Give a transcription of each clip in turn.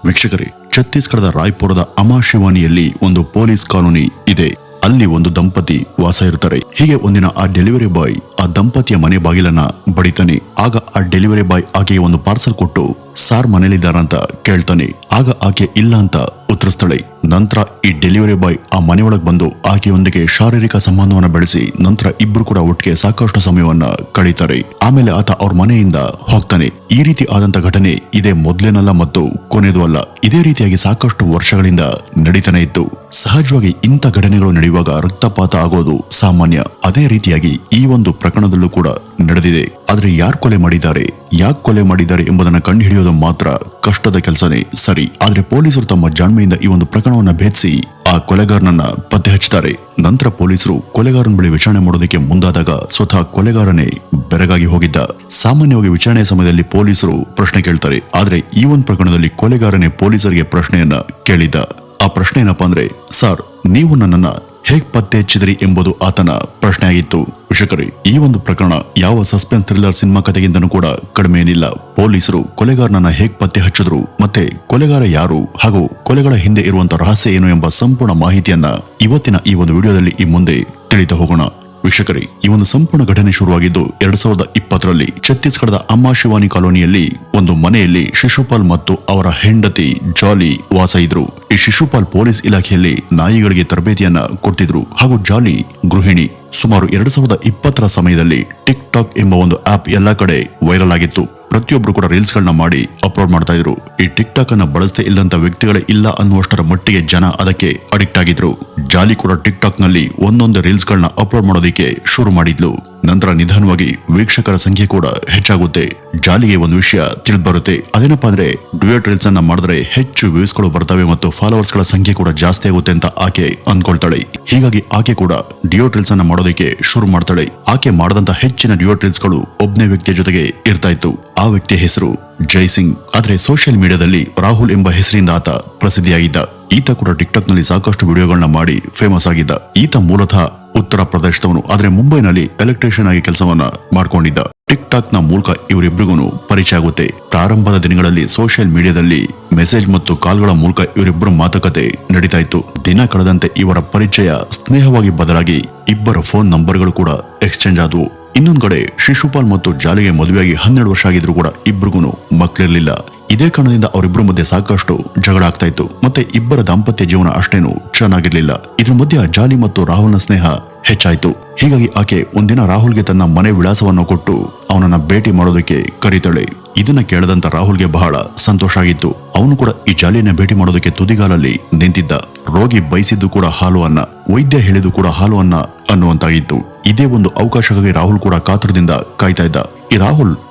ವೀಕ್ಷಕರೇ, ಛತ್ತೀಸ್ಗಢದ ರಾಯ್ಪುರದ ಅಮಾಶಿವಾನಿಯಲ್ಲಿ ಒಂದು ಪೊಲೀಸ್ ಕಾಲೋನಿ ಇದೆ. ಅಲ್ಲಿ ಒಂದು ದಂಪತಿ ವಾಸ ಇರ್ತಾರೆ. ಹೀಗೆ ಒಂದಿನ ಆ ಡೆಲಿವರಿ ಬಾಯ್ ಆ ದಂಪತಿಯ ಮನೆ ಬಾಗಿಲನ್ನ ಬಡಿತಾನೆ. ಆಗ ಆ ಡೆಲಿವರಿ ಬಾಯ್ ಆಕೆಗೆ ಒಂದು ಪಾರ್ಸಲ್ ಕೊಟ್ಟು ಸಾರ್ ಮನೇಲಿದ್ದಾರಂತ ಕೇಳ್ತಾನೆ. ಆಗ ಆಕೆ ಇಲ್ಲ ಅಂತ ಉತ್ತರಿಸ್ತಾಳೆ. ನಂತರ ಈ ಡೆಲಿವರಿ ಬಾಯ್ ಆ ಮನೆಯೊಳಗೆ ಬಂದು ಆಕೆಯೊಂದಿಗೆ ಶಾರೀರಿಕ ಸಂಬಂಧವನ್ನ ಬೆಳೆಸಿ ನಂತರ ಇಬ್ರು ಕೂಡ ಒಟ್ಟಿಗೆ ಸಾಕಷ್ಟು ಸಮಯವನ್ನ ಕಳೀತಾರೆ. ಆಮೇಲೆ ಆತ ಅವ್ರ ಮನೆಯಿಂದ ಹೋಗ್ತಾನೆ. ಈ ರೀತಿ ಆದಂತ ಘಟನೆ ಇದೇ ಮೊದಲೇನಲ್ಲ ಮತ್ತು ಕೊನೆಯದು ಅಲ್ಲ. ಇದೇ ರೀತಿಯಾಗಿ ಸಾಕಷ್ಟು ವರ್ಷಗಳಿಂದ ನಡೀತಾನೆ ಇತ್ತು. ಸಹಜವಾಗಿ ಇಂಥ ಘಟನೆಗಳು ನಡೆಯುವಾಗ ರಕ್ತಪಾತ ಆಗೋದು ಸಾಮಾನ್ಯ. ಅದೇ ರೀತಿಯಾಗಿ ಈ ಒಂದು ಪ್ರಕರಣದಲ್ಲೂ ಕೂಡ ನಡೆದಿದೆ. ಆದ್ರೆ ಯಾರು ಕೊಲೆ ಮಾಡಿದ್ದಾರೆ, ಯಾಕೆ ಕೊಲೆ ಮಾಡಿದ್ದಾರೆ ಎಂಬುದನ್ನ ಕಂಡು ಹಿಡಿಯೋದು ಮಾತ್ರ ಕಷ್ಟದ ಕೆಲಸನೇ ಸರಿ. ಆದ್ರೆ ಪೊಲೀಸರು ತಮ್ಮ ಜಾಣ್ಮೆಯಿಂದ ಈ ಒಂದು ಪ್ರಕರಣವನ್ನ ಭೇದಿಸಿ ಆ ಕೊಲೆಗಾರನನ್ನ ಪತ್ತೆ ಹಚ್ಚುತ್ತಾರೆ. ನಂತರ ಪೊಲೀಸರು ಕೊಲೆಗಾರನ ಬಳಿ ವಿಚಾರಣೆ ಮಾಡೋದಕ್ಕೆ ಮುಂದಾದಾಗ ಸ್ವತಃ ಕೊಲೆಗಾರನೇ ಬೆರಗಾಗಿ ಹೋಗಿದ್ದ. ಸಾಮಾನ್ಯವಾಗಿ ವಿಚಾರಣೆಯ ಸಮಯದಲ್ಲಿ ಪೊಲೀಸರು ಪ್ರಶ್ನೆ ಕೇಳ್ತಾರೆ. ಆದ್ರೆ ಈ ಒಂದು ಪ್ರಕರಣದಲ್ಲಿ ಕೊಲೆಗಾರನೇ ಪೊಲೀಸರಿಗೆ ಪ್ರಶ್ನೆಯನ್ನ ಕೇಳಿದ್ದ. ಆ ಪ್ರಶ್ನೆ ಏನಪ್ಪಾ ಅಂದ್ರೆ, ಸರ್ ನೀವು ನನ್ನನ್ನ ಹೇಗ್ ಪತ್ತೆ ಹಚ್ಚಿದ್ರಿ ಎಂಬುದು ಆತನ ಪ್ರಶ್ನೆ ಆಗಿತ್ತು. ವೀಕ್ಷಕರೇ, ಈ ಒಂದು ಪ್ರಕರಣ ಯಾವ ಸಸ್ಪೆನ್ಸ್ ಥ್ರಿಲ್ಲರ್ ಸಿನಿಮಾ ಕಥೆಗಿಂತನೂ ಕೂಡ ಕಡಿಮೆ ಏನಿಲ್ಲ. ಪೊಲೀಸರು ಕೊಲೆಗಾರನನ್ನ ಹೇಗ್ ಪತ್ತೆ ಹಚ್ಚಿದ್ರು ಮತ್ತೆ ಕೊಲೆಗಾರ ಯಾರು ಹಾಗೂ ಕೊಲೆಗಳ ಹಿಂದೆ ಇರುವಂತಹ ರಹಸ್ಯ ಏನು ಎಂಬ ಸಂಪೂರ್ಣ ಮಾಹಿತಿಯನ್ನ ಇವತ್ತಿನ ಈ ಒಂದು ವಿಡಿಯೋದಲ್ಲಿ ಈ ಮುಂದೆ ತಿಳಿತಾ ಹೋಗೋಣ. ವೀಕ್ಷಕರೇ, ಈ ಒಂದು ಸಂಪೂರ್ಣ ಘಟನೆ ಶುರುವಾಗಿದ್ದು 2020ರಲ್ಲಿ ಛತ್ತೀಸ್ಗಢದ ಅಮ್ಮಾಶಿವಾನಿ ಕಾಲೋನಿಯಲ್ಲಿ ಒಂದು ಮನೆಯಲ್ಲಿ ಶಿಶುಪಾಲ್ ಮತ್ತು ಅವರ ಹೆಂಡತಿ ಜಾಲಿ ವಾಸ ಇದ್ರು. ಈ ಶಿಶುಪಾಲ್ ಪೊಲೀಸ್ ಇಲಾಖೆಯಲ್ಲಿ ನಾಯಿಗಳಿಗೆ ತರಬೇತಿಯನ್ನ ಕೊಡ್ತಿದ್ರು ಹಾಗೂ ಜಾಲಿ ಗೃಹಿಣಿ. ಸುಮಾರು 2020ರ ಸಮಯದಲ್ಲಿ ಟಿಕ್ ಟಾಕ್ ಎಂಬ ಒಂದು ಆಪ್ ಎಲ್ಲಾ ಕಡೆ ವೈರಲ್ ಆಗಿತ್ತು. ಪ್ರತಿಯೊಬ್ರು ಕೂಡ ರೀಲ್ಸ್ ಗಳನ್ನ ಮಾಡಿ ಅಪ್ಲೋಡ್ ಮಾಡ್ತಾ ಇದ್ರು. ಈ ಟಿಕ್ ಟಾಕ್ ಅನ್ನ ಬಳಸದೇ ಇಲ್ಲಂತ ವ್ಯಕ್ತಿಗಳೇ ಇಲ್ಲ ಅನ್ನುವಷ್ಟರ ಮಟ್ಟಿಗೆ ಜನ ಅದಕ್ಕೆ ಅಡಿಕ್ಟ್ ಆಗಿದ್ರು. ಜಾಲಿ ಕೂಡ ಟಿಕ್ ಟಾಕ್ ನಲ್ಲಿ ಒಂದೊಂದು ರೀಲ್ಸ್ ಗಳನ್ನ ಅಪ್ಲೋಡ್ ಮಾಡೋದಕ್ಕೆ ಶುರು ಮಾಡಿದ್ಲು. ನಂತರ ನಿಧಾನವಾಗಿ ವೀಕ್ಷಕರ ಸಂಖ್ಯೆ ಕೂಡ ಹೆಚ್ಚಾಗುತ್ತೆ. ಜಾಲಿಗೆ ಒಂದು ವಿಷಯ ತಿಳಿದು ಬರುತ್ತೆ. ಅದೇನಪ್ಪಾ ಅಂದ್ರೆ ಡ್ಯೂಯೆಟ್ ರೀಲ್ಸ್ ಅನ್ನ ಮಾಡಿದ್ರೆ ಹೆಚ್ಚು ವ್ಯೂಸ್ ಗಳು ಬರ್ತವೆ ಮತ್ತು ಫಾಲೋವರ್ಸ್ ಗಳ ಸಂಖ್ಯೆ ಕೂಡ ಜಾಸ್ತಿ ಆಗುತ್ತೆ ಅಂತ ಆಕೆ ಅನ್ಕೊಳ್ತಾಳೆ. ಹೀಗಾಗಿ ಆಕೆ ಕೂಡ ಡ್ಯೂಯೆಟ್ ರೀಲ್ಸ್ ಅನ್ನ ಮಾಡೋದಕ್ಕೆ ಶುರು ಮಾಡ್ತಾಳೆ. ಆಕೆ ಮಾಡದಂತ ಹೆಚ್ಚಿನ ಡ್ಯೂಯೆಟ್ ರೀಲ್ಸ್ ಗಳು ಒಬ್ಬನೇ ವ್ಯಕ್ತಿಯ ಜೊತೆಗೆ ಇರ್ತಾ ಇತ್ತು. ಆ ವ್ಯಕ್ತಿಯ ಹೆಸರು ಜೈ ಸಿಂಗ್. ಆದ್ರೆ ಸೋಷಿಯಲ್ ಮೀಡಿಯಾದಲ್ಲಿ ರಾಹುಲ್ ಎಂಬ ಹೆಸರಿಂದ ಆತ ಪ್ರಸಿದ್ಧಿಯಾಗಿದ್ದ. ಈತ ಕೂಡ ಟಿಕ್ ಟಾಕ್ ನಲ್ಲಿ ಸಾಕಷ್ಟು ವಿಡಿಯೋಗಳನ್ನ ಮಾಡಿ ಫೇಮಸ್ ಆಗಿದ್ದ. ಈತ ಮೂಲತಃ ಉತ್ತರ ಪ್ರದೇಶದವನು. ಆದ್ರೆ ಮುಂಬೈನಲ್ಲಿ ಎಲೆಕ್ಟ್ರಿಷಿಯನ್ ಆಗಿ ಕೆಲಸವನ್ನ ಮಾಡ್ಕೊಂಡಿದ್ದ. ಟಿಕ್ ಟಾಕ್ ನ ಮೂಲಕ ಇವರಿಬ್ಬರಿಗೂ ಪರಿಚಯ ಆಗುತ್ತೆ. ಪ್ರಾರಂಭದ ದಿನಗಳಲ್ಲಿ ಸೋಷಿಯಲ್ ಮೀಡಿಯಾದಲ್ಲಿ ಮೆಸೇಜ್ ಮತ್ತು ಕಾಲ್ಗಳ ಮೂಲಕ ಇವರಿಬ್ಬರ ಮಾತುಕತೆ ನಡೀತಾ ಇತ್ತು. ದಿನ ಕಳೆದಂತೆ ಇವರ ಪರಿಚಯ ಸ್ನೇಹವಾಗಿ ಬದಲಾಗಿ ಇಬ್ಬರ ಫೋನ್ ನಂಬರ್ಗಳು ಕೂಡ ಎಕ್ಸ್ಚೇಂಜ್ ಆದವು. ಇನ್ನೊಂದ್ ಕಡೆ ಶಿಶುಪಾಲ್ ಮತ್ತು ಜಾಲಿಗೆ ಮದುವೆಯಾಗಿ 12 ವರ್ಷ ಆಗಿದ್ರು ಕೂಡ ಇಬ್ರಿಗೂ ಮಕ್ಕಳಿರ್ಲಿಲ್ಲ. ಇದೇ ಕಾರಣದಿಂದ ಅವರಿಬ್ಬರ ಮಧ್ಯೆ ಸಾಕಷ್ಟು ಜಗಳ ಆಗ್ತಾ ಇತ್ತು. ಮತ್ತೆ ಇಬ್ಬರ ದಾಂಪತ್ಯ ಜೀವನ ಅಷ್ಟೇನು ಚೆನ್ನಾಗಿರ್ಲಿಲ್ಲ. ಇದ್ರ ಮಧ್ಯ ಜಾಲಿ ಮತ್ತು ರಾಹುಲ್ನ ಸ್ನೇಹ ಹೆಚ್ಚಾಯ್ತು. ಹೀಗಾಗಿ ಆಕೆ ಒಂದಿನ ರಾಹುಲ್ಗೆ ತನ್ನ ಮನೆ ವಿಳಾಸವನ್ನು ಕೊಟ್ಟು ಅವನನ್ನ ಭೇಟಿ ಮಾಡೋದಕ್ಕೆ ಕರೀತಾಳೆ. ಇದನ್ನ ಕೇಳದಂತ ರಾಹುಲ್ಗೆ ಬಹಳ ಸಂತೋಷ ಆಗಿತ್ತು. ಅವನು ಕೂಡ ಈ ಜಾಲಿಯನ್ನ ಭೇಟಿ ಮಾಡೋದಕ್ಕೆ ತುದಿಗಾಲಲ್ಲಿ ನಿಂತಿದ್ದ. ರೋಗಿ ಬಯಸಿದ್ದು ಕೂಡ ಹಾಲು ಅನ್ನ, ವೈದ್ಯ ಹೇಳಿದ್ದು ಕೂಡ ಹಾಲು ಅನ್ನ ಅನ್ನುವಂತಾಗಿತ್ತು. ಇದೇ ಒಂದು ಅವಕಾಶಕ್ಕಾಗಿ ರಾಹುಲ್ ಕೂಡ ಕಾತರದಿಂದ ಕಾಯ್ತಾ ಇದ್ದ. ಈ ರಾಹುಲ್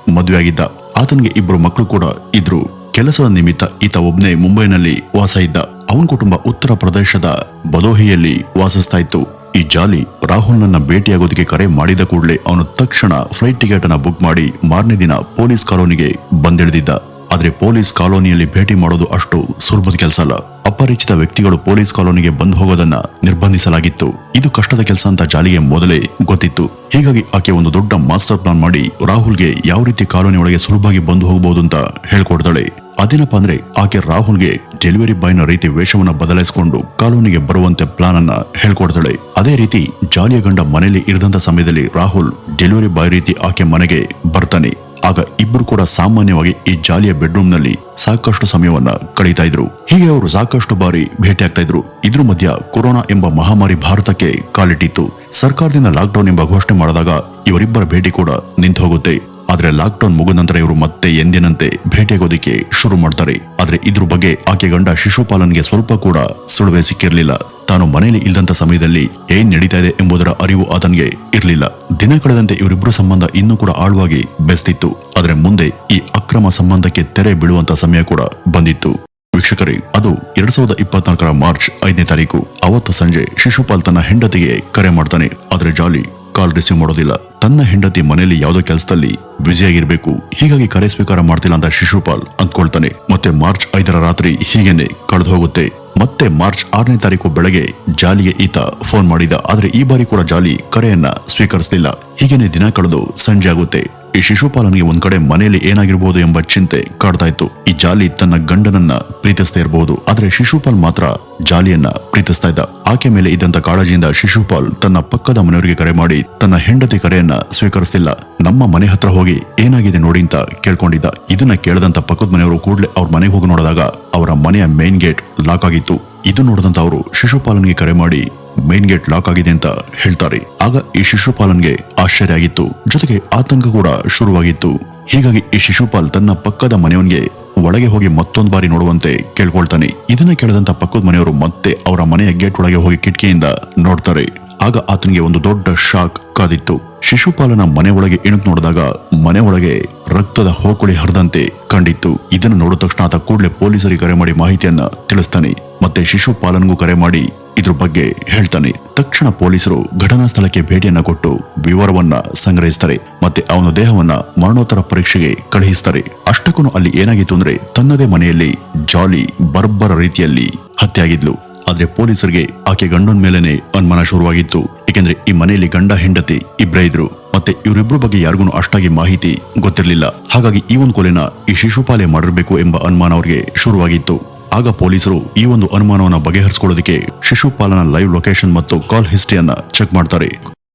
ಮದುವೆ ಆಗಿದ್ದ. ಆತನಿಗೆ ಇಬ್ರು ಮಕ್ಕಳು ಕೂಡ ಇದ್ರು. ಕೆಲಸದ ನಿಮಿತ್ತ ಈತ ಒಬ್ನೇ ಮುಂಬೈನಲ್ಲಿ ವಾಸ ಇದ್ದ. ಅವನ ಕುಟುಂಬ ಉತ್ತರ ಪ್ರದೇಶದ ಬದೋಹಿಯಲ್ಲಿ ವಾಸಿಸ್ತಾ ಇತ್ತು. ಈ ಜಾಲಿ ರಾಹುಲ್ ನನ್ನ ಭೇಟಿಯಾಗೋದಕ್ಕೆ ಕರೆ ಮಾಡಿದ ಕೂಡಲೇ ಅವನು ತಕ್ಷಣ ಫ್ಲೈಟ್ ಟಿಕೆಟ್ ಅನ್ನ ಬುಕ್ ಮಾಡಿ ಮಾರನೇ ದಿನ ಪೊಲೀಸ್ ಕಾಲೋನಿಗೆ ಬಂದಿಳಿದಿದ್ದ. ಆದ್ರೆ ಪೊಲೀಸ್ ಕಾಲೋನಿಯಲ್ಲಿ ಭೇಟಿ ಮಾಡೋದು ಅಷ್ಟು ಸುಲಭದ ಕೆಲಸ ಅಲ್ಲ. ಅಪರಿಚಿತ ವ್ಯಕ್ತಿಗಳು ಪೊಲೀಸ್ ಕಾಲೋನಿಗೆ ಬಂದು ಹೋಗೋದನ್ನ ನಿರ್ಬಂಧಿಸಲಾಗಿತ್ತು. ಇದು ಕಷ್ಟದ ಕೆಲಸ ಅಂತ ಜಾಲಿಗೆ ಮೊದಲೇ ಗೊತ್ತಿತ್ತು. ಹೀಗಾಗಿ ಆಕೆ ಒಂದು ದೊಡ್ಡ ಮಾಸ್ಟರ್ ಪ್ಲಾನ್ ಮಾಡಿ ರಾಹುಲ್ಗೆ ಯಾವ ರೀತಿ ಕಾಲೋನಿ ಒಳಗೆ ಸುಲಭವಾಗಿ ಬಂದು ಹೋಗಬಹುದು ಅಂತ ಹೇಳ್ಕೊಡ್ತಾಳೆ. ಅದೇನಪ್ಪಾ ಅಂದ್ರೆ ಆಕೆ ರಾಹುಲ್ಗೆ ಡೆಲಿವರಿ ಬಾಯ್ನ ರೀತಿ ವೇಷವನ್ನ ಬದಲಾಯಿಸಿಕೊಂಡು ಕಾಲೋನಿಗೆ ಬರುವಂತೆ ಪ್ಲಾನ್ ಅನ್ನ ಹೇಳ್ಕೊಡ್ತಾಳೆ. ಅದೇ ರೀತಿ ಜಾಲಿಯ ಗಂಡ ಮನೆಯಲ್ಲಿ ಇರದಂತ ಸಮಯದಲ್ಲಿ ರಾಹುಲ್ ಡೆಲಿವರಿ ಬಾಯ್ ರೀತಿ ಆಕೆ ಮನೆಗೆ ಬರ್ತಾನೆ. ಆಗ ಇಬ್ರು ಕೂಡ ಸಾಮಾನ್ಯವಾಗಿ ಈ ಜಾಲಿಯ ಬೆಡ್ರೂಮ್ ನಲ್ಲಿ ಸಾಕಷ್ಟು ಸಮಯವನ್ನ ಕಳೀತಾ ಇದ್ರು. ಹೀಗೆ ಅವರು ಸಾಕಷ್ಟು ಬಾರಿ ಭೇಟಿ ಆಗ್ತಾ ಇದ್ರು. ಇದ್ರ ಮಧ್ಯ ಕೊರೋನಾ ಎಂಬ ಮಹಾಮಾರಿ ಭಾರತಕ್ಕೆ ಕಾಲಿಟ್ಟಿತ್ತು. ಸರ್ಕಾರದಿಂದ ಲಾಕ್ಡೌನ್ ಎಂಬ ಘೋಷಣೆ ಮಾಡಿದಾಗ ಇವರಿಬ್ಬರ ಭೇಟಿ ಕೂಡ ನಿಂತು ಹೋಗುತ್ತೆ. ಆದ್ರೆ ಲಾಕ್ಡೌನ್ ಮುಗಿದ ನಂತರ ಇವರು ಮತ್ತೆ ಎಂದಿನಂತೆ ಭೇಟಿಯಾಗೋದಿಕ್ಕೆ ಶುರು ಮಾಡ್ತಾರೆ. ಆದ್ರೆ ಇದ್ರ ಬಗ್ಗೆ ಆಕೆ ಗಂಡ ಶಿಶುಪಾಲನ್ಗೆ ಸ್ವಲ್ಪ ಕೂಡ ಸುಳಿವೆ ಸಿಕ್ಕಿರ್ಲಿಲ್ಲ. ತಾನು ಮನೆಯಲ್ಲಿ ಇಲ್ಲದಂತ ಸಮಯದಲ್ಲಿ ಏನ್ ನಡೀತಾ ಇದೆ ಎಂಬುದರ ಅರಿವು ಆತನಿಗೆ ಇರ್ಲಿಲ್ಲ. ದಿನ ಕಳೆದಂತೆ ಇವರಿಬ್ಬರು ಸಂಬಂಧ ಇನ್ನೂ ಕೂಡ ಆಳವಾಗಿ ಬೆಸ್ತಿತ್ತು. ಆದ್ರೆ ಮುಂದೆ ಈ ಅಕ್ರಮ ಸಂಬಂಧಕ್ಕೆ ತೆರೆ ಬೀಳುವಂತ ಸಮಯ ಕೂಡ ಬಂದಿತ್ತು. ವೀಕ್ಷಕರೇ, ಅದು 2024ರ ಮಾರ್ಚ್ 5ನೇ ತಾರೀಕು. ಅವತ್ತು ಸಂಜೆ ಶಿಶುಪಾಲ್ ತನ್ನ ಹೆಂಡತಿಗೆ ಕರೆ ಮಾಡ್ತಾನೆ. ಆದ್ರೆ ಜಾಲಿ ಕಾಲ್ ರಿಸೀವ್ ಮಾಡೋದಿಲ್ಲ. ತನ್ನ ಹೆಂಡತಿ ಮನೆಯಲ್ಲಿ ಯಾವುದೋ ಕೆಲಸದಲ್ಲಿ ಬ್ಯುಸಿಯಾಗಿರ್ಬೇಕು, ಹೀಗಾಗಿ ಕರೆ ಸ್ವೀಕಾರ ಮಾಡ್ತಿಲ್ಲ ಅಂತ ಶಿಶುಪಾಲ್ ಅಂದ್ಕೊಳ್ತಾನೆ. ಮತ್ತೆ ಮಾರ್ಚ್ 5ರ ರಾತ್ರಿ ಹೀಗೇನೆ ಕಳೆದು ಹೋಗುತ್ತೆ. ಮತ್ತೆ ಮಾರ್ಚ್ 6ನೇ ತಾರೀಕು ಬೆಳಗ್ಗೆ ಜಾಲಿಗೆ ಈತ ಫೋನ್ ಮಾಡಿದ. ಆದ್ರೆ ಈ ಬಾರಿ ಕೂಡ ಜಾಲಿ ಕರೆಯನ್ನ ಸ್ವೀಕರಿಸಲಿಲ್ಲ. ಹೀಗೇನೆ ದಿನ ಕಳೆದು ಸಂಜೆ ಆಗುತ್ತೆ. ಈ ಶಿಶುಪಾಲನ್ಗೆ ಒಂದ್ ಕಡೆ ಮನೆಯಲ್ಲಿ ಏನಾಗಿರ್ಬೋದು ಎಂಬ ಚಿಂತೆ ಕಾಡ್ತಾ ಇತ್ತು. ಈ ಜಾಲಿ ತನ್ನ ಗಂಡನನ್ನ ಪ್ರೀತಿಸ್ತಾ ಇರಬಹುದು, ಆದ್ರೆ ಶಿಶುಪಾಲ್ ಮಾತ್ರ ಜಾಲಿಯನ್ನ ಪ್ರೀತಿಸ್ತಾ ಇದ್ದ. ಆಕೆ ಮೇಲೆ ಇದ್ದಂತ ಕಾಳಜಿಯಿಂದ ಶಿಶುಪಾಲ್ ತನ್ನ ಪಕ್ಕದ ಮನೆಯವರಿಗೆ ಕರೆ ಮಾಡಿ ತನ್ನ ಹೆಂಡತಿ ಕರೆಯನ್ನ ಸ್ವೀಕರಿಸ್ತಿಲ್ಲ. ನಮ್ಮ ಮನೆ ಹತ್ರ ಹೋಗಿ ಏನಾಗಿದೆ ನೋಡಿ ಅಂತ ಕೇಳ್ಕೊಂಡಿದ್ದ. ಇದನ್ನ ಕೇಳದಂತ ಪಕ್ಕದ ಮನೆಯವರು ಕೂಡಲೇ ಅವ್ರ ಮನೆಗೆ ಹೋಗಿ ನೋಡಿದಾಗ ಅವರ ಮನೆಯ ಮೇನ್ ಗೇಟ್ ಲಾಕ್ ಆಗಿತ್ತು. ಇದು ನೋಡಿದಂತ ಅವರು ಶಿಶುಪಾಲನ್ಗೆ ಕರೆ ಮಾಡಿ ಮೇನ್ ಗೇಟ್ ಲಾಕ್ ಆಗಿದೆ ಅಂತ ಹೇಳ್ತಾರೆ. ಆಗ ಈ ಶಿಶುಪಾಲನ್ಗೆ ಆಶ್ಚರ್ಯ ಆಗಿತ್ತು, ಜೊತೆಗೆ ಆತಂಕ ಕೂಡ ಶುರುವಾಗಿತ್ತು. ಹೀಗಾಗಿ ಈ ಶಿಶುಪಾಲ್ ತನ್ನ ಪಕ್ಕದ ಮನೆಯವನ್ಗೆ ಒಳಗೆ ಹೋಗಿ ಮತ್ತೊಂದು ಬಾರಿ ನೋಡುವಂತೆ ಕೇಳ್ಕೊಳ್ತಾನೆ. ಇದನ್ನ ಕೇಳದಂತ ಪಕ್ಕದ ಮನೆಯವರು ಮತ್ತೆ ಅವರ ಮನೆಯ ಗೇಟ್ ಒಳಗೆ ಹೋಗಿ ಕಿಟಕಿಯಿಂದ ನೋಡ್ತಾರೆ. ಆಗ ಆತನಿಗೆ ಒಂದು ದೊಡ್ಡ ಶಾಕ್ ಕಾದಿತ್ತು. ಶಿಶುಪಾಲನ ಮನೆ ಒಳಗೆ ಇಣುಕ್ ನೋಡಿದಾಗ ಮನೆ ಒಳಗೆ ರಕ್ತದ ಹೋಕುಳಿ ಹರಿದಂತೆ ಕಂಡಿತ್ತು. ಇದನ್ನು ನೋಡಿದ ತಕ್ಷಣ ಆತ ಕೂಡಲೇ ಪೊಲೀಸರಿಗೆ ಕರೆ ಮಾಡಿ ಮಾಹಿತಿಯನ್ನ ತಿಳಿಸ್ತಾನೆ. ಮತ್ತೆ ಶಿಶುಪಾಲನ್ಗೂ ಕರೆ ಮಾಡಿ ಇದ್ರ ಬಗ್ಗೆ ಹೇಳ್ತಾನೆ. ತಕ್ಷಣ ಪೊಲೀಸರು ಘಟನಾ ಸ್ಥಳಕ್ಕೆ ಭೇಟಿಯನ್ನ ಕೊಟ್ಟು ವಿವರವನ್ನ ಸಂಗ್ರಹಿಸ್ತಾರೆ. ಮತ್ತೆ ಅವನ ದೇಹವನ್ನ ಮರಣೋತ್ತರ ಪರೀಕ್ಷೆಗೆ ಕಳುಹಿಸ್ತಾರೆ. ಅಷ್ಟಕ್ಕೂ ಅಲ್ಲಿ ಏನಾಗಿತ್ತು ಅಂದ್ರೆ ತನ್ನದೇ ಮನೆಯಲ್ಲಿ ಜಾಲಿ ಬರ್ಬರ ರೀತಿಯಲ್ಲಿ ಹತ್ಯೆಯಾಗಿದ್ಲು. ಆದ್ರೆ ಪೊಲೀಸರಿಗೆ ಆಕೆ ಗಂಡನ ಮೇಲೇನೆ ಅನುಮಾನ ಶುರುವಾಗಿತ್ತು. ಏಕೆಂದ್ರೆ ಈ ಮನೆಯಲ್ಲಿ ಗಂಡ ಹೆಂಡತಿ ಇಬ್ಬರೇ ಇದ್ರು. ಮತ್ತೆ ಇವರಿಬ್ರು ಬಗ್ಗೆ ಯಾರಿಗೂ ಅಷ್ಟಾಗಿ ಮಾಹಿತಿ ಗೊತ್ತಿರಲಿಲ್ಲ. ಹಾಗಾಗಿ ಈ ಒಂದು ಕೊಲೆನ ಈ ಶಿಶುಪಾಲೆ ಮಾಡಿರ್ಬೇಕು ಎಂಬ ಅನುಮಾನ ಅವರಿಗೆ ಶುರುವಾಗಿತ್ತು. ಆಗ ಪೊಲೀಸರು ಈ ಒಂದು ಅನುಮಾನವನ್ನ ಬಗೆಹರಿಸಿಕೊಳ್ಳೋದಕ್ಕೆ ಶಿಶುಪಾಲನ ಲೈವ್ ಲೊಕೇಶನ್ ಮತ್ತು ಕಾಲ್ ಹಿಸ್ಟ್ರಿಯನ್ನ ಚೆಕ್ ಮಾಡ್ತಾರೆ.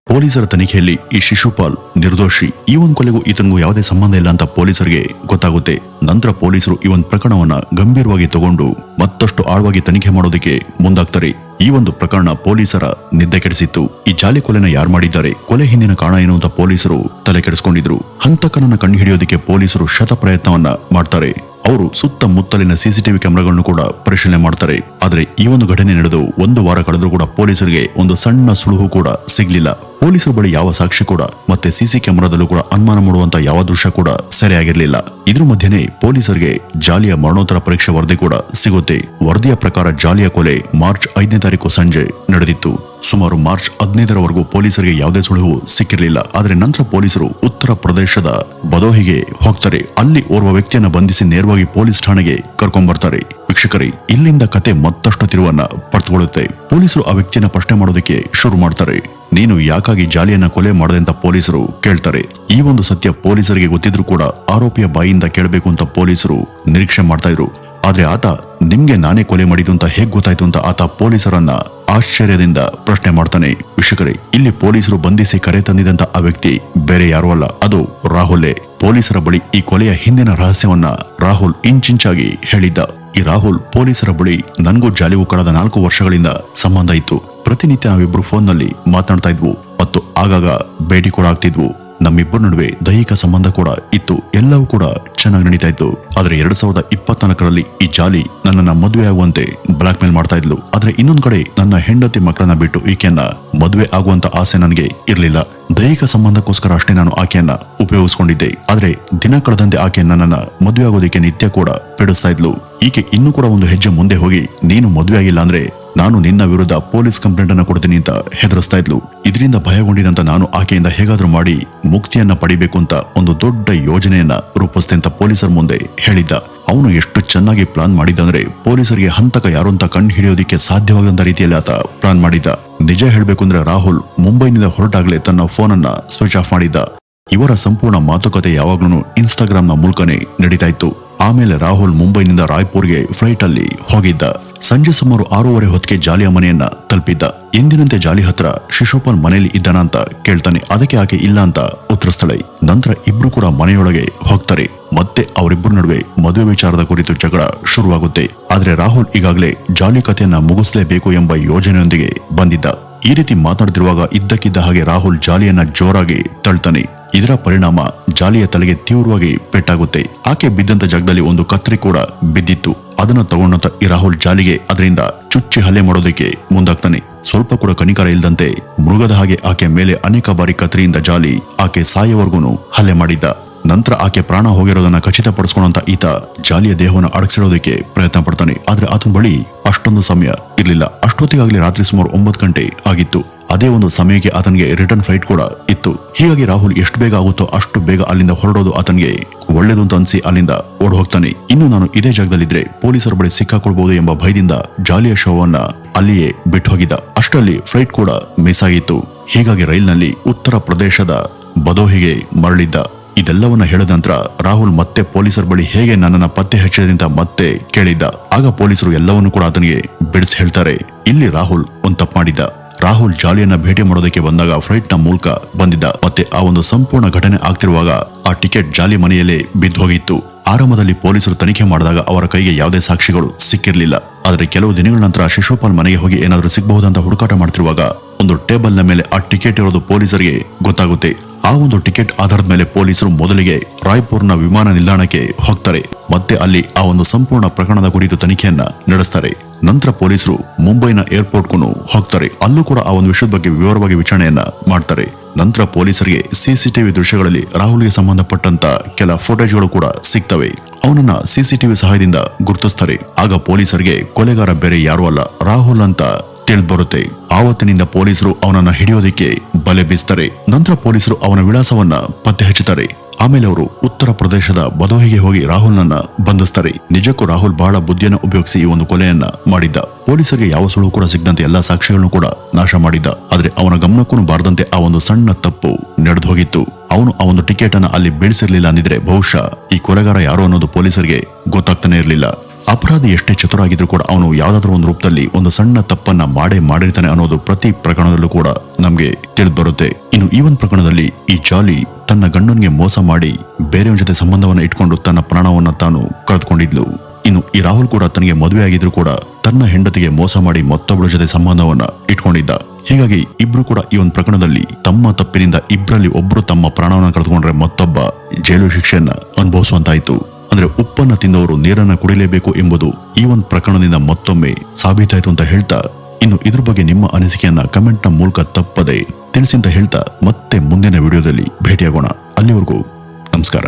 ಪೊಲೀಸರ ತನಿಖೆಯಲ್ಲಿ ಈ ಶಿಶುಪಾಲ್ ನಿರ್ದೋಷಿ, ಈ ಒಂದು ಕೊಲೆಗೂ ಈತನಿಗೂ ಯಾವುದೇ ಸಂಬಂಧ ಇಲ್ಲ ಅಂತ ಪೊಲೀಸರಿಗೆ ಗೊತ್ತಾಗುತ್ತೆ. ನಂತರ ಪೊಲೀಸರು ಈ ಒಂದು ಪ್ರಕರಣವನ್ನ ಗಂಭೀರವಾಗಿ ತಗೊಂಡು ಮತ್ತಷ್ಟು ಆಳವಾಗಿ ತನಿಖೆ ಮಾಡೋದಕ್ಕೆ ಮುಂದಾಗ್ತಾರೆ. ಈ ಒಂದು ಪ್ರಕರಣ ಪೊಲೀಸರ ನಿದ್ದೆ ಕೆಡಿಸಿತ್ತು. ಈ ಜಾಲಿ ಕೊಲೆನ ಯಾರು ಮಾಡಿದ್ದಾರೆ, ಕೊಲೆ ಹಿಂದಿನ ಕಾರಣ ಏನು ಅಂತ ಪೊಲೀಸರು ತಲೆ ಕೆಡಿಸ್ಕೊಂಡಿದ್ರು. ಹಂತಕನನ್ನ ಕಂಡು ಹಿಡಿಯೋದಕ್ಕೆ ಪೊಲೀಸರು ಶತ ಪ್ರಯತ್ನವನ್ನ ಮಾಡ್ತಾರೆ. ಅವರು ಸುತ್ತಮುತ್ತಲಿನ ಸಿಸಿಟಿವಿ ಕ್ಯಾಮೆರಾಗಳನ್ನು ಕೂಡ ಪರಿಶೀಲನೆ ಮಾಡ್ತಾರೆ. ಆದ್ರೆ ಈ ಒಂದು ಘಟನೆ ನಡೆದು 1 ವಾರ ಕಳೆದ್ರೂ ಕೂಡ ಪೊಲೀಸರಿಗೆ ಒಂದು ಸಣ್ಣ ಸುಳುಹು ಕೂಡ ಸಿಗ್ಲಿಲ್ಲ. ಪೊಲೀಸರ ಬಳಿ ಯಾವ ಸಾಕ್ಷಿ ಕೂಡ ಮತ್ತೆ ಸಿಸಿ ಕ್ಯಾಮೆರಾದಲ್ಲೂ ಕೂಡ ಅನುಮಾನ ಮಾಡುವಂತ ಯಾವ ದೃಶ್ಯ ಕೂಡ ಸರಿಯಾಗಿರ್ಲಿಲ್ಲ. ಇದ್ರ ಮಧ್ಯೆನೆ ಪೊಲೀಸರಿಗೆ ಜಾಲಿಯ ಮರಣೋತ್ತರ ಪರೀಕ್ಷೆ ವರದಿ ಕೂಡ ಸಿಗುತ್ತೆ. ವರದಿಯ ಪ್ರಕಾರ ಜಾಲಿಯ ಕೊಲೆ ಮಾರ್ಚ್ 5ನೇ ತಾರೀಕು ಸಂಜೆ ನಡೆದಿತ್ತು. ಸುಮಾರು ಮಾರ್ಚ್ 15ರವರೆಗೂ ಪೊಲೀಸರಿಗೆ ಯಾವುದೇ ಸುಳುಹು ಸಿಕ್ಕಿರಲಿಲ್ಲ. ಆದ್ರೆ ನಂತರ ಪೊಲೀಸರು ಉತ್ತರ ಪ್ರದೇಶದ ಬದೋಹಿಗೆ ಹೋಗ್ತಾರೆ. ಅಲ್ಲಿ ಓರ್ವ ವ್ಯಕ್ತಿಯನ್ನ ಬಂಧಿಸಿ ನೇರವಾಗಿ ಪೊಲೀಸ್ ಠಾಣೆಗೆ ಕರ್ಕೊಂಡ್ ಬರ್ತಾರೆ. ವೀಕ್ಷಕರೇ, ಇಲ್ಲಿಂದ ಕತೆ ಮತ್ತಷ್ಟು ತಿರುವನ್ನ ಪಡೆದುಕೊಳ್ಳುತ್ತೆ. ಪೊಲೀಸರು ಆ ವ್ಯಕ್ತಿಯನ್ನ ಪ್ರಶ್ನೆ ಮಾಡೋದಕ್ಕೆ ಶುರು ಮಾಡ್ತಾರೆ. ನೀನು ಯಾಕಾಗಿ ಜಾಲಿಯನ್ನ ಕೊಲೆ ಮಾಡದೆ ಅಂತ ಪೊಲೀಸರು ಕೇಳ್ತಾರೆ. ಈ ಒಂದು ಸತ್ಯ ಪೊಲೀಸರಿಗೆ ಗೊತ್ತಿದ್ರು ಕೂಡ ಆರೋಪಿಯ ಬಾಯಿಯಿಂದ ಕೇಳಬೇಕು ಅಂತ ಪೊಲೀಸರು ನಿರೀಕ್ಷೆ ಮಾಡ್ತಾ ಇದ್ರು. ಆದ್ರೆ ಆತ ನಿಮ್ಗೆ ನಾನೇ ಕೊಲೆ ಮಾಡಿದ್ದು ಅಂತ ಹೇಗ್ ಗೊತ್ತಾಯ್ತು ಅಂತ ಆತ ಪೊಲೀಸರನ್ನ ಆಶ್ಚರ್ಯದಿಂದ ಪ್ರಶ್ನೆ ಮಾಡ್ತಾನೆ. ವೀಕ್ಷಕರೇ, ಇಲ್ಲಿ ಪೊಲೀಸರು ಬಂಧಿಸಿ ಕರೆ ತಂದಿದಂತ ಆ ವ್ಯಕ್ತಿ ಬೇರೆ ಯಾರೂ ಅಲ್ಲ, ಅದು ರಾಹುಲೇ. ಪೊಲೀಸರ ಬಳಿ ಈ ಕೊಲೆಯ ಹಿಂದಿನ ರಹಸ್ಯವನ್ನ ರಾಹುಲ್ ಇಂಚಿಂಚಾಗಿ ಹೇಳಿದ್ದ. ಈ ರಾಹುಲ್ ಪೊಲೀಸರ ಬಳಿ ನನ್ಗೂ ಜಾಲಿಗೂ ಕಳೆದ 4 ವರ್ಷಗಳಿಂದ ಸಂಬಂಧ ಇತ್ತು. ಪ್ರತಿನಿತ್ಯ ನಾವಿಬ್ರು ಫೋನ್ ನಲ್ಲಿ ಮಾತನಾಡ್ತಾ ಇದ್ವು ಮತ್ತು ಆಗಾಗ ಭೇಟಿ ಕೂಡ ಆಗ್ತಿದ್ವು. ನಮ್ಮಿಬ್ಬರ ನಡುವೆ ದೈಹಿಕ ಸಂಬಂಧ ಕೂಡ ಇತ್ತು. ಎಲ್ಲವೂ ಕೂಡ ಚೆನ್ನಾಗಿ ನಡೀತಾ ಇತ್ತು. ಆದ್ರೆ 2024ರಲ್ಲಿ ಈ ಜಾಲಿ ನನ್ನನ್ನ ಮದುವೆ ಆಗುವಂತೆ ಬ್ಲಾಕ್ ಮೇಲ್ ಮಾಡ್ತಾ ಇದ್ಲು. ಆದ್ರೆ ಇನ್ನೊಂದ್ ಕಡೆ ನನ್ನ ಹೆಂಡತಿ ಮಕ್ಕಳನ್ನ ಬಿಟ್ಟು ಈಕೆಯನ್ನ ಮದುವೆ ಆಗುವಂತ ಆಸೆ ನನಗೆ ಇರ್ಲಿಲ್ಲ. ದೈಹಿಕ ಸಂಬಂಧಕ್ಕೋಸ್ಕರ ಅಷ್ಟೇ ನಾನು ಆಕೆಯನ್ನ ಉಪಯೋಗಿಸ್ಕೊಂಡಿದ್ದೆ. ಆದ್ರೆ ದಿನ ಕಳೆದಂತೆ ಆಕೆ ನನ್ನನ್ನ ಮದುವೆ ಆಗೋದಕ್ಕೆ ನಿತ್ಯ ಕೂಡ ಪೀಡಿಸ್ತಾ ಇದ್ಲು. ಈಕೆ ಇನ್ನೂ ಕೂಡ ಒಂದು ಹೆಜ್ಜೆ ಮುಂದೆ ಹೋಗಿ ನೀನು ಮದುವೆ ಆಗಿಲ್ಲ ಅಂದ್ರೆ ನಾನು ನಿನ್ನ ವಿರುದ್ಧ ಪೊಲೀಸ್ ಕಂಪ್ಲೇಂಟ್ ಅನ್ನ ಕೊಡ್ತೀನಿ ಅಂತ ಹೆದರಿಸ್ತಾ ಇದ್ಲು. ಇದರಿಂದ ಭಯಗೊಂಡಿದಂತ ನಾನು ಆಕೆಯಿಂದ ಹೇಗಾದ್ರೂ ಮಾಡಿ ಮುಕ್ತಿಯನ್ನ ಪಡಿಬೇಕು ಅಂತ ಒಂದು ದೊಡ್ಡ ಯೋಜನೆಯನ್ನ ರೂಪಿಸ್ತೆ ಅಂತ ಪೊಲೀಸರ ಮುಂದೆ ಹೇಳಿದ್ದ. ಅವನು ಎಷ್ಟು ಚೆನ್ನಾಗಿ ಪ್ಲಾನ್ ಮಾಡಿದ್ದಂದ್ರೆ ಪೊಲೀಸರಿಗೆ ಹಂತಕ ಯಾರು ಅಂತ ಕಂಡು ಹಿಡಿಯೋದಿಕ್ಕೆ ಸಾಧ್ಯವಾಗದಂತ ರೀತಿಯಲ್ಲಿ ಆತ ಪ್ಲಾನ್ ಮಾಡಿದ್ದ. ನಿಜ ಹೇಳ್ಬೇಕು ಅಂದ್ರೆ ರಾಹುಲ್ ಮುಂಬೈನಿಂದ ಹೊರಟಾಗ್ಲೇ ತನ್ನ ಫೋನ್ ಅನ್ನ ಸ್ವಿಚ್ ಆಫ್ ಮಾಡಿದ್ದ. ಇವರ ಸಂಪೂರ್ಣ ಮಾತುಕತೆ ಯಾವಾಗ್ಲೂ ಇನ್ಸ್ಟಾಗ್ರಾಮ್ ನ ಮೂಲಕನೇ ನಡೀತಾ ಇತ್ತು. ಆಮೇಲೆ ರಾಹುಲ್ ಮುಂಬೈನಿಂದ ರಾಯ್ಪುರ್ಗೆ ಫ್ಲೈಟ್ ಅಲ್ಲಿ ಹೋಗಿದ್ದ. ಸಂಜೆ ಸುಮಾರು 6:30 ಹೊತ್ತಿಗೆ ಜಾಲಿಯ ಮನೆಯನ್ನ ತಲುಪಿದ್ದ. ಎಂದಿನಂತೆ ಜಾಲಿ ಹತ್ರ ಶಿಶುಪಾಲ್ ಮನೆಯಲ್ಲಿ ಇದ್ದಾನ ಅಂತ ಕೇಳ್ತಾನೆ. ಅದಕ್ಕೆ ಆಕೆ ಇಲ್ಲ ಅಂತ ಉತ್ತರಿಸ್ತಾಳೆ. ನಂತರ ಇಬ್ರು ಕೂಡ ಮನೆಯೊಳಗೆ ಹೋಗ್ತಾರೆ. ಮತ್ತೆ ಅವರಿಬ್ಬರ ನಡುವೆ ಮದುವೆ ವಿಚಾರದ ಕುರಿತು ಜಗಳ ಶುರುವಾಗುತ್ತೆ. ಆದ್ರೆ ರಾಹುಲ್ ಈಗಾಗಲೇ ಜಾಲಿ ಕಥೆಯನ್ನ ಮುಗಿಸಲೇಬೇಕು ಎಂಬ ಯೋಜನೆಯೊಂದಿಗೆ ಬಂದಿದ್ದ. ಈ ರೀತಿ ಮಾತನಾಡ್ತಿರುವಾಗ ಇದ್ದಕ್ಕಿದ್ದ ಹಾಗೆ ರಾಹುಲ್ ಜಾಲಿಯನ್ನ ಜೋರಾಗಿ ತಳ್ತಾನೆ. ಇದರ ಪರಿಣಾಮ ಜಾಲಿಯ ತಲೆಗೆ ತೀವ್ರವಾಗಿ ಪೆಟ್ಟಾಗುತ್ತೆ. ಆಕೆ ಬಿದ್ದಂತ ಜಾಗದಲ್ಲಿ ಒಂದು ಕತ್ತರಿ ಕೂಡ ಬಿದ್ದಿತ್ತು. ಅದನ್ನ ತಗೊಂಡಂತ ಈ ರಾಹುಲ್ ಜಾಲಿಗೆ ಅದರಿಂದ ಚುಚ್ಚಿ ಹಲ್ಲೆ ಮಾಡೋದಕ್ಕೆ ಮುಂದಾಗ್ತಾನೆ. ಸ್ವಲ್ಪ ಕೂಡ ಕನಿಕರ ಇಲ್ಲದಂತೆ ಮೃಗದ ಹಾಗೆ ಆಕೆ ಮೇಲೆ ಅನೇಕ ಬಾರಿ ಕತ್ತರಿಯಿಂದ ಜಾಲಿ ಆಕೆ ಸಾಯವರೆಗೂ ಹಲ್ಲೆ ಮಾಡಿದ್ದ. ನಂತರ ಆಕೆ ಪ್ರಾಣ ಹೋಗಿರೋದನ್ನ ಖಚಿತಪಡಿಸ್ಕೊಂಡಂತ ಈತ ಜಾಲಿಯ ದೇಹವನ್ನು ಅಡಗಿಸಿಡೋದಕ್ಕೆ ಪ್ರಯತ್ನ ಪಡ್ತಾನೆ. ಆದ್ರೆ ಆತನ ಬಳಿ ಅಷ್ಟೊಂದು ಸಮಯ ಇರ್ಲಿಲ್ಲ. ಅಷ್ಟೊತ್ತಿಗಾಗ್ಲೇ ರಾತ್ರಿ ಸುಮಾರು 9 ಗಂಟೆ ಆಗಿತ್ತು. ಅದೇ ಒಂದು ಸಮಯಕ್ಕೆ ಆತನಿಗೆ ರಿಟರ್ನ್ ಫ್ಲೈಟ್ ಕೂಡ ಇತ್ತು. ಹೀಗಾಗಿ ರಾಹುಲ್ ಎಷ್ಟು ಬೇಗ ಆಗುತ್ತೋ ಅಷ್ಟು ಬೇಗ ಅಲ್ಲಿಂದ ಹೊರಡೋದು ಆತನಿಗೆ ಒಳ್ಳೇದು ಅಂತ ಅನ್ಸಿ ಅಲ್ಲಿಂದ ಓಡ್ ಹೋಗ್ತಾನೆ. ಇನ್ನು ನಾನು ಇದೇ ಜಾಗದಲ್ಲಿದ್ರೆ ಪೊಲೀಸರ ಬಳಿ ಸಿಕ್ಕಾಕೊಳ್ಬಹುದು ಎಂಬ ಭಯದಿಂದ ಜಾಲಿಯ ಶವವನ್ನ ಅಲ್ಲಿಯೇ ಬಿಟ್ಟು ಹೋಗಿದ್ದ. ಅಷ್ಟರಲ್ಲಿ ಫ್ಲೈಟ್ ಕೂಡ ಮಿಸ್ ಆಗಿತ್ತು. ಹೀಗಾಗಿ ರೈಲ್ನಲ್ಲಿ ಉತ್ತರ ಪ್ರದೇಶದ ಬದೋಹಿಗೆ ಮರಳಿದ್ದ. ಇದೆಲ್ಲವನ್ನ ಹೇಳಿದ ನಂತರ ರಾಹುಲ್ ಮತ್ತೆ ಪೊಲೀಸರ ಬಳಿ ಹೇಗೆ ನನ್ನನ್ನ ಪತ್ತೆ ಹಚ್ಚಿದ್ರಿಂದ ಮತ್ತೆ ಕೇಳಿದ್ದ. ಆಗ ಪೊಲೀಸರು ಎಲ್ಲವನ್ನೂ ಕೂಡ ಆತನಿಗೆ ಬಿಡಿಸಿ ಹೇಳ್ತಾರೆ. ಇಲ್ಲಿ ರಾಹುಲ್ ಒಂದ್ ತಪ್ಪು ಮಾಡಿದ್ದ. ರಾಹುಲ್ ಜಾಲಿಯನ್ನ ಭೇಟಿ ಮಾಡೋದಕ್ಕೆ ಬಂದಾಗ ಫ್ಲೈಟ್ ನ ಮೂಲಕ ಬಂದಿದ್ದ. ಮತ್ತೆ ಆ ಒಂದು ಸಂಪೂರ್ಣ ಘಟನೆ ಆಗ್ತಿರುವಾಗ ಆ ಟಿಕೆಟ್ ಜಾಲಿ ಮನೆಯಲ್ಲೇ ಬಿದ್ದೋಗಿತ್ತು. ಆರಂಭದಲ್ಲಿ ಪೊಲೀಸರು ತನಿಖೆ ಮಾಡಿದಾಗ ಅವರ ಕೈಗೆ ಯಾವುದೇ ಸಾಕ್ಷಿಗಳು ಸಿಕ್ಕಿರ್ಲಿಲ್ಲ. ಆದರೆ ಕೆಲವು ದಿನಗಳ ನಂತರ ಶಿಶುಪಾಲ್ ಮನೆಗೆ ಹೋಗಿ ಏನಾದರೂ ಸಿಗಬಹುದಂತ ಹುಡುಕಾಟ ಮಾಡ್ತಿರುವಾಗ ಒಂದು ಟೇಬಲ್ ನ ಮೇಲೆ ಆ ಟಿಕೆಟ್ ಇರೋದು ಪೊಲೀಸರಿಗೆ ಗೊತ್ತಾಗುತ್ತೆ. ಆ ಒಂದು ಟಿಕೆಟ್ ಆಧಾರದ ಮೇಲೆ ಪೊಲೀಸರು ಮೊದಲಿಗೆ ರಾಯ್ಪುರ್ನ ವಿಮಾನ ನಿಲ್ದಾಣಕ್ಕೆ ಹೋಗ್ತಾರೆ. ಮತ್ತೆ ಅಲ್ಲಿ ಆ ಒಂದು ಸಂಪೂರ್ಣ ಪ್ರಕರಣದ ಕುರಿತು ತನಿಖೆಯನ್ನ ನಡೆಸ್ತಾರೆ. ನಂತರ ಪೊಲೀಸರು ಮುಂಬೈನ ಏರ್ಪೋರ್ಟ್ಗೂ ಹೋಗ್ತಾರೆ. ಅಲ್ಲೂ ಕೂಡ ಆ ಒಂದು ವಿಷಯದ ಬಗ್ಗೆ ವಿವರವಾಗಿ ವಿಚಾರಣೆಯನ್ನ ಮಾಡ್ತಾರೆ. ನಂತರ ಪೊಲೀಸರಿಗೆ ಸಿಸಿಟಿವಿ ದೃಶ್ಯಗಳಲ್ಲಿ ರಾಹುಲ್ಗೆ ಸಂಬಂಧಪಟ್ಟಂತ ಕೆಲ ಫೋಟೇಜ್ಗಳು ಕೂಡ ಸಿಗ್ತವೆ. ಅವನನ್ನ ಸಿಸಿಟಿವಿ ಸಹಾಯದಿಂದ ಗುರುತಿಸ್ತಾರೆ. ಆಗ ಪೊಲೀಸರಿಗೆ ಕೊಲೆಗಾರ ಬೇರೆ ಯಾರು ಅಲ್ಲ, ರಾಹುಲ್ ಅಂತ ತಿಳಿದು ಬರುತ್ತೆ. ಆವತ್ತಿನಿಂದ ಪೊಲೀಸರು ಅವನನ್ನ ಹಿಡಿಯೋದಿಕ್ಕೆ ಬಲೆ ಬೀಸ್ತಾರೆ. ನಂತರ ಪೊಲೀಸರು ಅವನ ವಿಳಾಸವನ್ನ ಪತ್ತೆ ಹಚ್ಚುತ್ತಾರೆ. ಆಮೇಲೆ ಅವರು ಉತ್ತರ ಪ್ರದೇಶದ ಬದೋಹಿಗೆ ಹೋಗಿ ರಾಹುಲ್ನನ್ನ ಬಂಧಿಸ್ತಾರೆ. ನಿಜಕ್ಕೂ ರಾಹುಲ್ ಬಹಳ ಬುದ್ಧಿಯನ್ನು ಉಪಯೋಗಿಸಿ ಈ ಒಂದು ಕೊಲೆಯನ್ನ ಮಾಡಿದ್ದ. ಪೊಲೀಸರಿಗೆ ಯಾವ ಸುಳು ಕೂಡ ಸಿಗದಂತೆ ಎಲ್ಲಾ ಸಾಕ್ಷ್ಯಗಳನ್ನು ಕೂಡ ನಾಶ ಮಾಡಿದ್ದ. ಆದ್ರೆ ಅವನ ಗಮನಕ್ಕೂ ಬಾರದಂತೆ ಆ ಒಂದು ಸಣ್ಣ ತಪ್ಪು ನಡೆದು ಹೋಗಿತ್ತು. ಅವನು ಆ ಒಂದು ಟಿಕೆಟ್ ಅನ್ನ ಅಲ್ಲಿ ಬೀಳಿಸಿರ್ಲಿಲ್ಲ ಅಂದಿದ್ರೆ ಬಹುಶಃ ಈ ಕೊಲೆಗಾರ ಯಾರು ಅನ್ನೋದು ಪೊಲೀಸರಿಗೆ ಗೊತ್ತಾಗ್ತಾನೆ ಇರಲಿಲ್ಲ. ಅಪರಾಧಿ ಎಷ್ಟೇ ಚತುರಾಗಿದ್ರು ಕೂಡ ಅವನು ಯಾವ್ದಾದ್ರು ಒಂದು ರೂಪದಲ್ಲಿ ಒಂದು ಸಣ್ಣ ತಪ್ಪನ್ನ ಮಾಡಿರ್ತಾನೆ ಅನ್ನೋದು ಪ್ರತಿ ಪ್ರಕರಣದಲ್ಲೂ ಕೂಡ ನಮ್ಗೆ ತಿಳಿದು ಬರುತ್ತೆ. ಇನ್ನು ಈ ಒಂದು ಪ್ರಕರಣದಲ್ಲಿ ಈ ಜಾಲಿ ತನ್ನ ಗಂಡನಿಗೆ ಮೋಸ ಮಾಡಿ ಬೇರೆಯವರ ಜೊತೆ ಸಂಬಂಧವನ್ನ ಇಟ್ಕೊಂಡು ತನ್ನ ಪ್ರಾಣವನ್ನ ತಾನು ಕಳೆದುಕೊಂಡಿದ್ಲು. ಇನ್ನು ಈ ರಾಹುಲ್ ಕೂಡ ತನಗೆ ಮದುವೆ ಆಗಿದ್ರು ಕೂಡ ತನ್ನ ಹೆಂಡತಿಗೆ ಮೋಸ ಮಾಡಿ ಮತ್ತೊಬ್ಬಳ ಜೊತೆ ಸಂಬಂಧವನ್ನ ಇಟ್ಕೊಂಡಿದ್ದ. ಹೀಗಾಗಿ ಇಬ್ರು ಕೂಡ ಈ ಒಂದು ಪ್ರಕರಣದಲ್ಲಿ ತಮ್ಮ ತಪ್ಪಿನಿಂದ ಇಬ್ಬರಲ್ಲಿ ಒಬ್ರು ತಮ್ಮ ಪ್ರಾಣವನ್ನ ಕಳೆದುಕೊಂಡ್ರೆ ಮತ್ತೊಬ್ಬ ಜೈಲು ಶಿಕ್ಷೆಯನ್ನ ಅನುಭವಿಸುವಂತಾಯ್ತು. ಅಂದ್ರೆ ಉಪ್ಪನ್ನ ತಿಂದವರು ನೀರನ್ನ ಕುಡಿಲೇಬೇಕು ಎಂಬುದು ಈ ಒಂದು ಪ್ರಕರಣದಿಂದ ಮತ್ತೊಮ್ಮೆ ಸಾಬೀತಾಯ್ತು ಅಂತ ಹೇಳ್ತಾ, ಇನ್ನು ಇದ್ರ ಬಗ್ಗೆ ನಿಮ್ಮ ಅನಿಸಿಕೆಯನ್ನ ಕಮೆಂಟ್ ನ ಮೂಲಕ ತಪ್ಪದೆ ತಿಳಿಸಿ ಅಂತ ಹೇಳ್ತಾ ಮತ್ತೆ ಮುಂದಿನ ವಿಡಿಯೋದಲ್ಲಿ ಭೇಟಿಯಾಗೋಣ. ಅಲ್ಲಿವರೆಗೂ ನಮಸ್ಕಾರ.